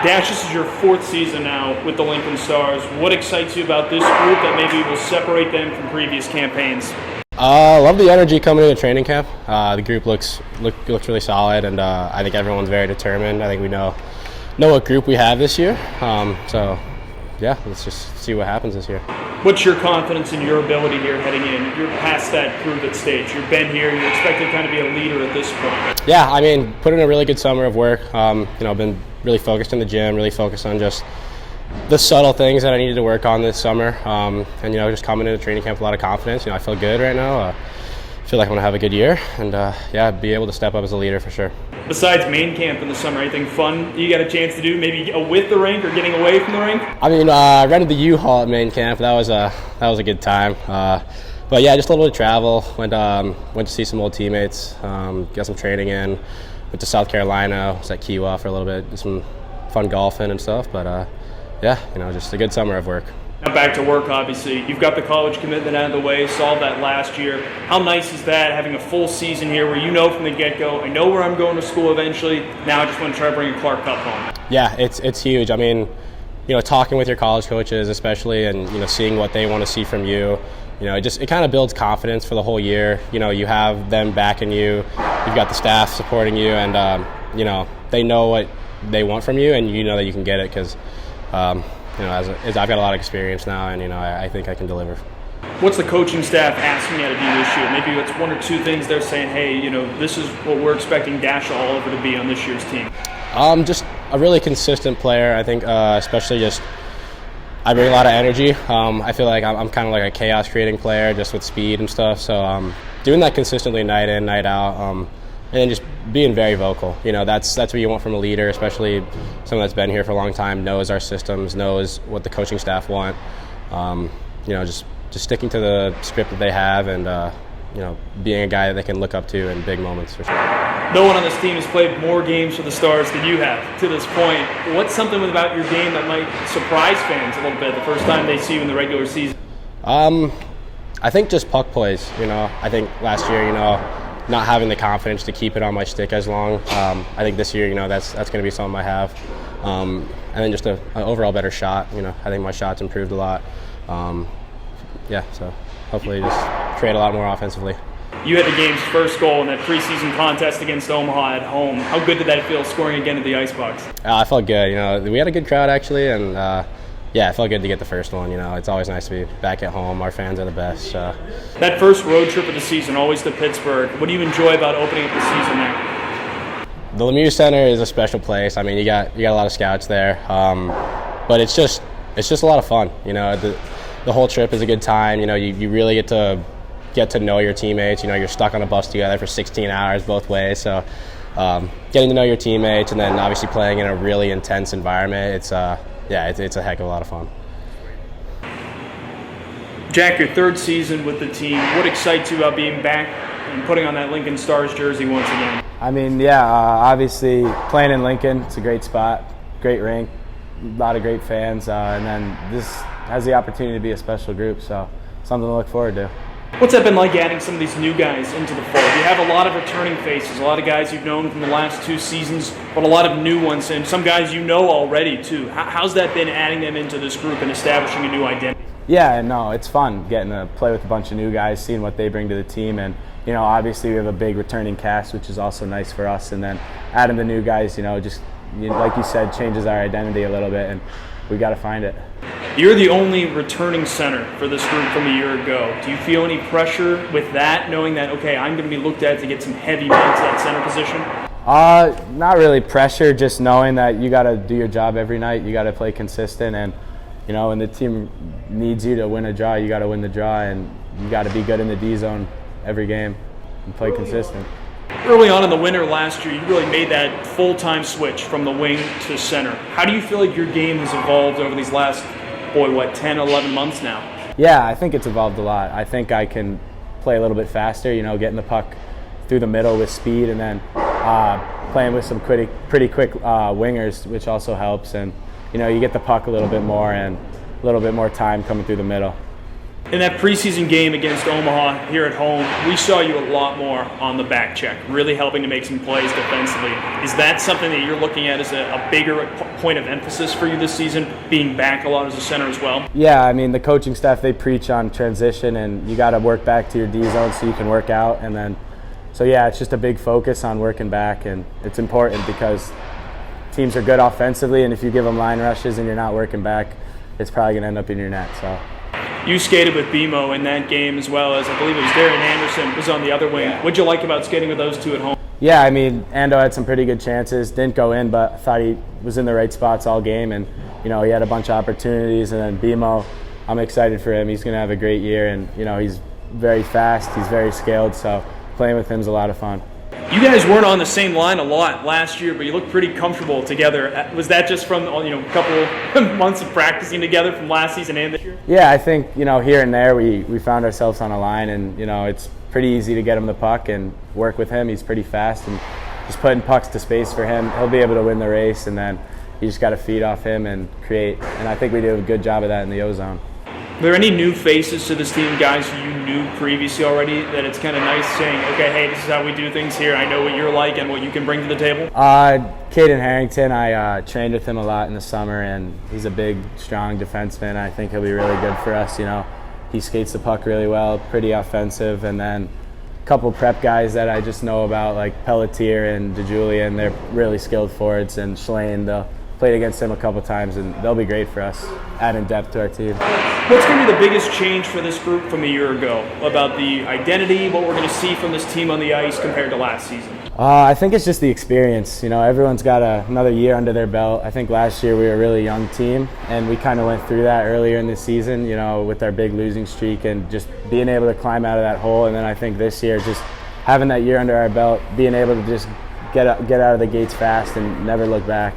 Dash, this is your fourth season now with the Lincoln Stars. What excites you about this group that maybe will separate them from previous campaigns? Love the energy coming into training camp. The group looks really solid, and I think everyone's very determined. I think we know what group we have this year. So, yeah, let's just see what happens this year. What's your confidence in your ability here heading in? You're past that prove-it stage. You've been here. You're expected to kind of be a leader at this point. Yeah, I mean, put in a really good summer of work. Been really focused in the gym, really focused on just the subtle things that I needed to work on this summer. And just coming into training camp with a lot of confidence. I feel good right now. I feel like I'm going to have a good year and, be able to step up as a leader for sure. Besides main camp in the summer, anything fun you got a chance to do, maybe with the rink or getting away from the rink? I mean, I rented the U-Haul at main camp. That was a good time. But yeah, just a little bit of travel. Went to see some old teammates, got some training in. Went to South Carolina, was at Kiowa for a little bit, did some fun golfing and stuff. But just a good summer of work. Now back to work, obviously. You've got the college commitment out of the way, solved that last year. How nice is that, having a full season here where you know from the get-go, I know where I'm going to school eventually, now I just want to try to bring a Clark Cup home? Yeah, it's huge. I mean, talking with your college coaches especially and, seeing what they want to see from you, it kind of builds confidence for the whole year. You have them backing you, you've got the staff supporting you, and, they know what they want from you, and you know that you can get it because as I've got a lot of experience now, and I think I can deliver. What's the coaching staff asking you to do this year? Maybe it's one or two things they're saying, hey, this is what we're expecting Dashel Oliver to be on this year's team. Just a really consistent player. I think especially just I bring a lot of energy. I feel like I'm kind of like a chaos creating player just with speed and stuff. So doing that consistently night in, night out, and then just being very vocal. That's what you want from a leader, especially someone that's been here for a long time, knows our systems, knows what the coaching staff want. Just sticking to the script that they have and, being a guy that they can look up to in big moments for sure. No one on this team has played more games for the Stars than you have to this point. What's something about your game that might surprise fans a little bit the first time they see you in the regular season? I think just puck plays. I think last year, not having the confidence to keep it on my stick as long. I think this year, that's going to be something I have. And then just an overall better shot. I think my shot's improved a lot. So hopefully just create a lot more offensively. You had the game's first goal in that preseason contest against Omaha at home. How good did that feel scoring again at the Icebox? I felt good. We had a good crowd actually, and it felt good to get the first one. It's always nice to be back at home. Our fans are the best. That first road trip of the season, always to Pittsburgh. What do you enjoy about opening up the season there? The Lemieux Center is a special place. I mean, you got a lot of scouts there, but it's just a lot of fun. The whole trip is a good time. You really get to know your teammates. You're stuck on a bus together for 16 hours both ways. So getting to know your teammates and then obviously playing in a really intense environment, it's a heck of a lot of fun. Jack, your third season with the team. What excites you about being back and putting on that Lincoln Stars jersey once again? I mean, obviously playing in Lincoln, it's a great spot, great rink, a lot of great fans, and then this has the opportunity to be a special group, so something to look forward to. What's that been like adding some of these new guys into the fold? You have a lot of returning faces, a lot of guys you've known from the last two seasons, but a lot of new ones, and some guys you know already too. How's that been adding them into this group and establishing a new identity? Yeah, no, it's fun getting to play with a bunch of new guys, seeing what they bring to the team, and obviously we have a big returning cast, which is also nice for us, and then adding the new guys, like you said, changes our identity a little bit, and we got to find it. You're the only returning center for this group from a year ago. Do you feel any pressure with that, knowing that, okay, I'm going to be looked at to get some heavy minutes at center position? Not really pressure, just knowing that you got to do your job every night. You got to play consistent, and when the team needs you to win a draw, you got to win the draw, and you got to be good in the D zone every game and play consistent. Early on in the winter last year, you really made that full-time switch from the wing to center. How do you feel like your game has evolved over these last, 10, 11 months now? Yeah, I think it's evolved a lot. I think I can play a little bit faster, getting the puck through the middle with speed, and then playing with some pretty quick wingers, which also helps. And, you get the puck a little bit more and a little bit more time coming through the middle. In that preseason game against Omaha here at home, we saw you a lot more on the back check, really helping to make some plays defensively. Is that something that you're looking at as a bigger point of emphasis for you this season, being back a lot as a center as well? Yeah, I mean, the coaching staff, they preach on transition, and you got to work back to your D zone so you can work out. And then, so yeah, it's just a big focus on working back, and it's important because teams are good offensively, and if you give them line rushes and you're not working back, it's probably going to end up in your net. So. You skated with BMO in that game as well as I believe it was Darian Anderson was on the other wing. What'd you like about skating with those two at home? Yeah, I mean, Ando had some pretty good chances. Didn't go in, but I thought he was in the right spots all game, and he had a bunch of opportunities. And then BMO, I'm excited for him. He's going to have a great year, and he's very fast. He's very skilled, so playing with him is a lot of fun. You guys weren't on the same line a lot last year, but you looked pretty comfortable together. Was that just from a couple months of practicing together from last season and this year? Yeah, I think here and there we found ourselves on a line, and it's pretty easy to get him the puck and work with him. He's pretty fast, and just putting pucks to space for him, he'll be able to win the race, and then you just got to feed off him and create. And I think we do a good job of that in the O-zone. Are there any new faces to this team, guys you knew previously already, that it's kind of nice saying, okay, hey, this is how we do things here. I know what you're like and what you can bring to the table? Caden Harrington, I trained with him a lot in the summer, and he's a big, strong defenseman. I think he'll be really good for us. He skates the puck really well, pretty offensive. And then a couple prep guys that I just know about, like Pelletier and DeJulian, they're really skilled forwards, and Schlane, played against him a couple times, and they'll be great for us, adding depth to our team. What's going to be the biggest change for this group from a year ago about the identity, what we're going to see from this team on the ice compared to last season? I think it's just the experience. Everyone's got another year under their belt. I think last year we were a really young team, and we kind of went through that earlier in the season, with our big losing streak and just being able to climb out of that hole. And then I think this year, just having that year under our belt, being able to just get out of the gates fast and never look back.